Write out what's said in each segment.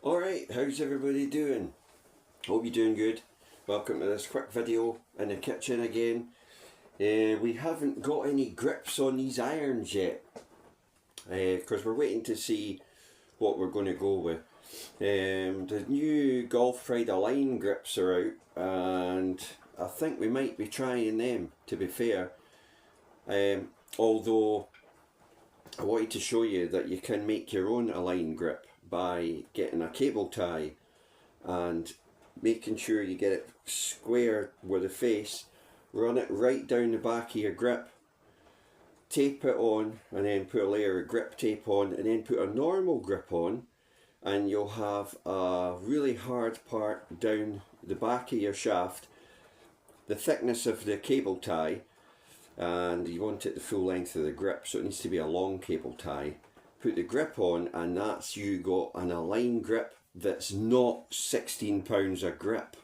Alright, how's everybody doing? Hope you're doing good. Welcome to this quick video in the kitchen again. We haven't got any grips on these irons yet, because we're waiting to see what we're going to go with. The new Golf Pride Align grips are out, and I think we might be trying them, to be fair. Although I wanted to show you that you can make your own Align grip by getting a cable tie and making sure you get it square with the face, run it right down the back of your grip, tape it on, and then put a layer of grip tape on, and then put a normal grip on, and you'll have a really hard part down the back of your shaft, the thickness of the cable tie, and you want it the full length of the grip, so it needs to be a long cable tie. Put the grip on, and that's you got an Align grip that's not 16 pounds a grip.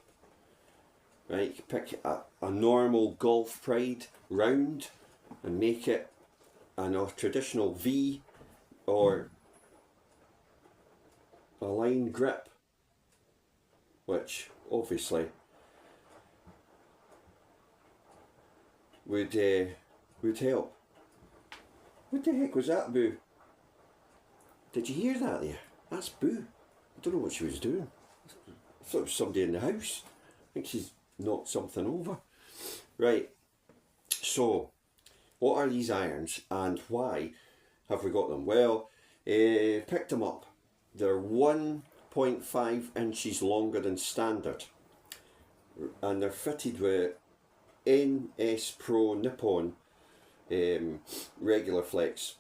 Right, you pick a normal Golf Pride round and make it a traditional V or Align grip, which obviously would help. What the heck was that, Boo? Did you hear that there? That's Boo. I don't know what she was doing. I thought it was somebody in the house. I think she's knocked something over. Right, so what are these irons and why have we got them? Well, picked them up. They're 1.5 inches longer than standard, and they're fitted with NS Pro Nippon regular flex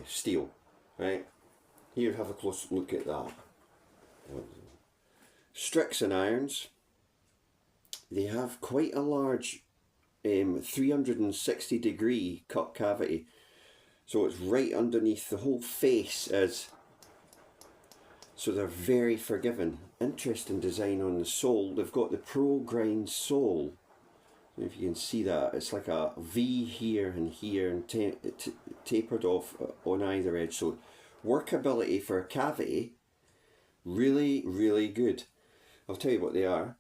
steel. Right, here, have a close look at that. Srixon irons, they have quite a large 360 degree cut cavity, so it's right underneath the whole face is, so they're very forgiving. Interesting design on the sole. They've got the Pro Grind sole. If you can see that, it's like a V here and here, and tapered off on either edge, so workability for a cavity, really good. I'll tell you what they are.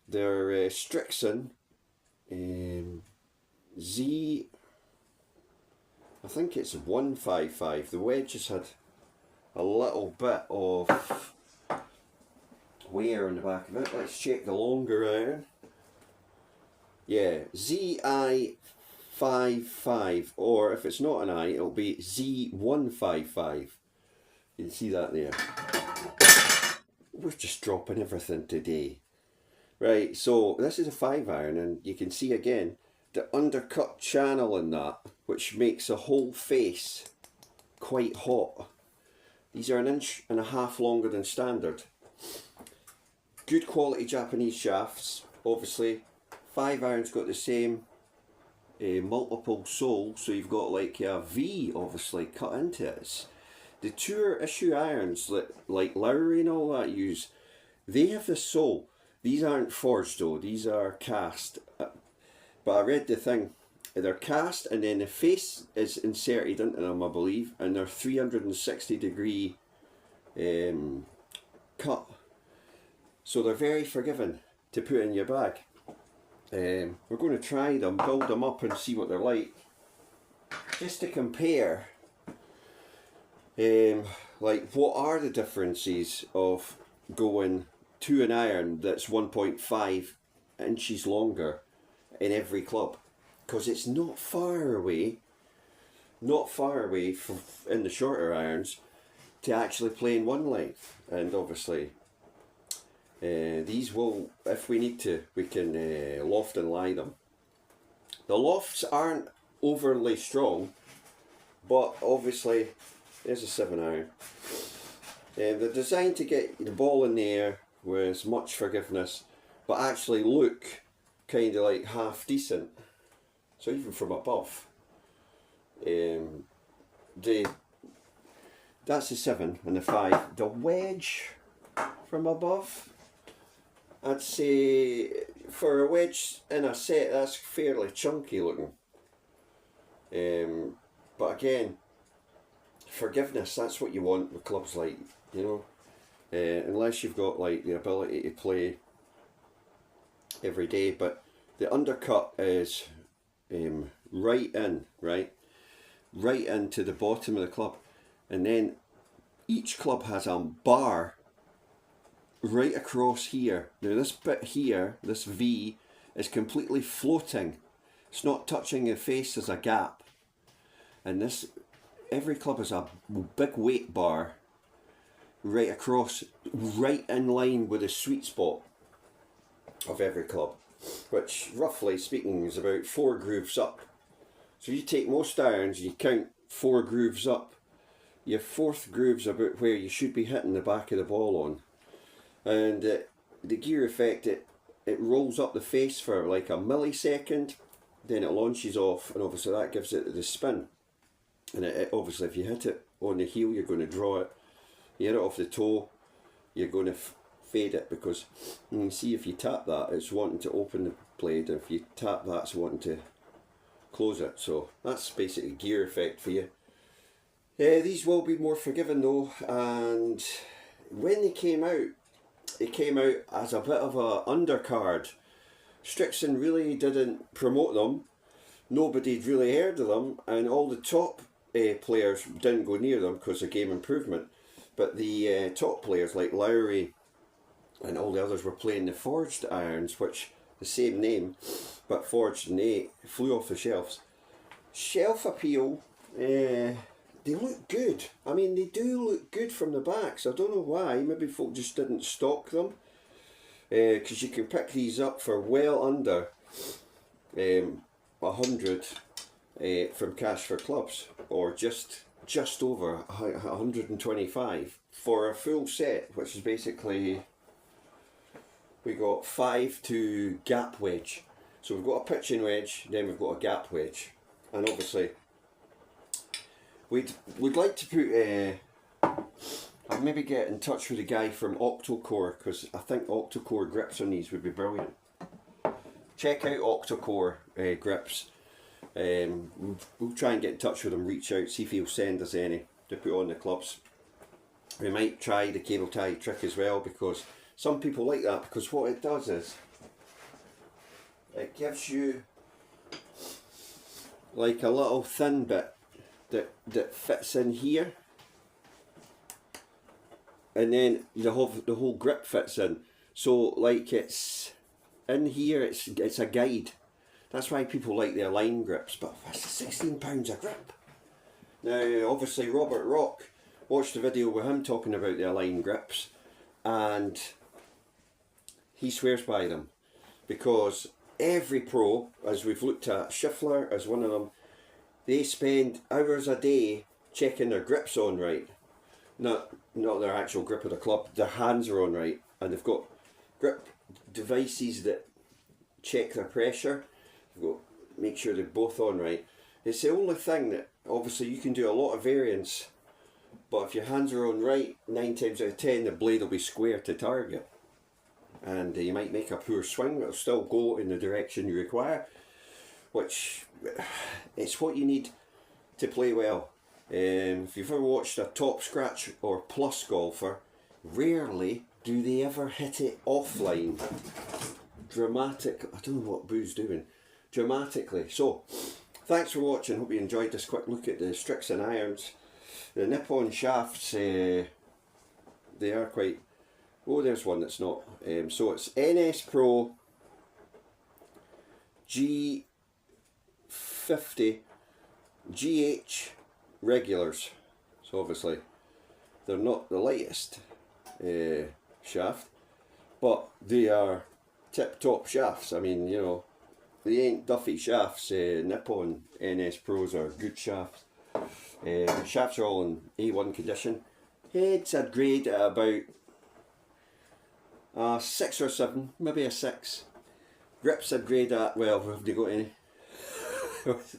They're Srixon Z, I think it's 155. The wedge has had a little bit of wear on the back of it. Let's check the longer iron. Yeah, ZI55, or if it's not an I, it'll be Z155. You can see that there. We're just dropping everything today. Right, so this is a 5 iron, and you can see again the undercut channel in that, which makes the whole face quite hot. These are 1.5 inches longer than standard. Good quality Japanese shafts, obviously. 5 irons got the same multiple sole, so you've got like a V obviously cut into it. The tour issue irons that like Lowry and all that use, they have the sole. These aren't forged though, these are cast. But I read the thing, they're cast and then the face is inserted into them, I believe, and they're 360 degree cut. So they're very forgiving to put in your bag. We're going to try them, build them up and see what they're like. Just to compare, like what are the differences of going to an iron that's 1.5 inches longer in every club, because it's not far away from in the shorter irons to actually playing one length. And obviously these will, if we need to, we can loft and lie them. The lofts aren't overly strong, but obviously there's a 7 iron. They're designed to get the ball in the air with as much forgiveness, but actually look kind of like half decent. So even from above, that's the 7 and the 5. The wedge from above, I'd say for a wedge in a set, that's fairly chunky looking. But again, forgiveness, that's what you want with clubs, like, you know. unless you've got like the ability to play every day. But the undercut is right into the bottom of the club, and then each club has a bar right across here. Now this bit here, this V, is completely floating. It's not touching the face, there's a gap. And this, every club has a big weight bar right across, right in line with the sweet spot of every club, which roughly speaking is about 4 grooves up. So you take most irons, you count 4 grooves up. Your 4th groove's about where you should be hitting the back of the ball on. And the gear effect, it rolls up the face for like a millisecond, then it launches off, and obviously that gives it the spin. And it obviously, if you hit it on the heel, you're going to draw it. You hit it off the toe, you're going to fade it, because you can see if you tap that, it's wanting to open the blade, and if you tap that, it's wanting to close it. So that's basically gear effect for you. These will be more forgiving though, and when they came out as a bit of a undercard. Srixon really didn't promote them, nobody'd really heard of them, and all the top players didn't go near them because of game improvement. But the top players like Lowry and all the others were playing the forged irons, which the same name but forged, and they flew off the shelves. Shelf appeal, they look good. I mean, they do look good from the back, so I don't know why. Maybe folk just didn't stock them, because you can pick these up for well under 100 from Cash for Clubs, or just over 125 for a full set, which is basically, we got 5 to gap wedge. So we've got a pitching wedge, then we've got a gap wedge, and obviously we'd like to put I'll maybe get in touch with the guy from Octocore, because I think Octocore grips on these would be brilliant. Check out Octocore grips. We'll try and get in touch with him, reach out, see if he'll send us any to put on the clubs. We might try the cable tie trick as well, because some people like that, because what it does is it gives you like a little thin bit that fits in here, and then the whole grip fits in. So like it's in here, it's a guide. That's why people like the Align grips, but that's £16 a grip. Now obviously Robert Rock, watched the video with him talking about the Align grips, and he swears by them, because every pro, as we've looked at, Schiffler as one of them, they spend hours a day checking their grips on right. Not their actual grip of the club, their hands are on right, and they've got grip devices that check their pressure. They've got make sure they're both on right. It's the only thing that, obviously you can do a lot of variance, but if your hands are on right, 9 times out of 10 the blade will be square to target, and you might make a poor swing, but it'll still go in the direction you require, which it's what you need to play well. If you've ever watched a top scratch or plus golfer, rarely do they ever hit it offline. Dramatic, I don't know what Boo's doing. Dramatically. So, thanks for watching. Hope you enjoyed this quick look at the Srixon irons. The Nippon shafts, they are quite... Oh, there's one that's not. So it's NS Pro G50 GH regulars. So obviously they're not the lightest shaft, but they are tip-top shafts. I mean, you know, they ain't Duffy shafts. Nippon NS Pros are good shafts. The shafts are all in A1 condition. Heads I'd grade at about 6 or 7, maybe a 6. Grips I'd grade at, well, have they got any?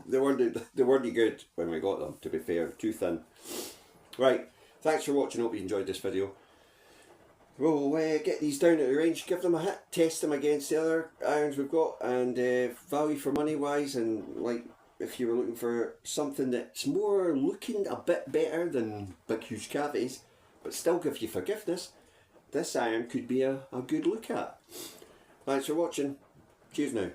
they weren't good when we got them, to be fair, too thin. Right, thanks for watching, hope you enjoyed this video. We'll get these down at the range, give them a hit, test them against the other irons we've got, and value for money wise, and like if you were looking for something that's more looking a bit better than big huge cavities, but still give you forgiveness, this iron could be a good look at. Thanks for watching. Cheers now.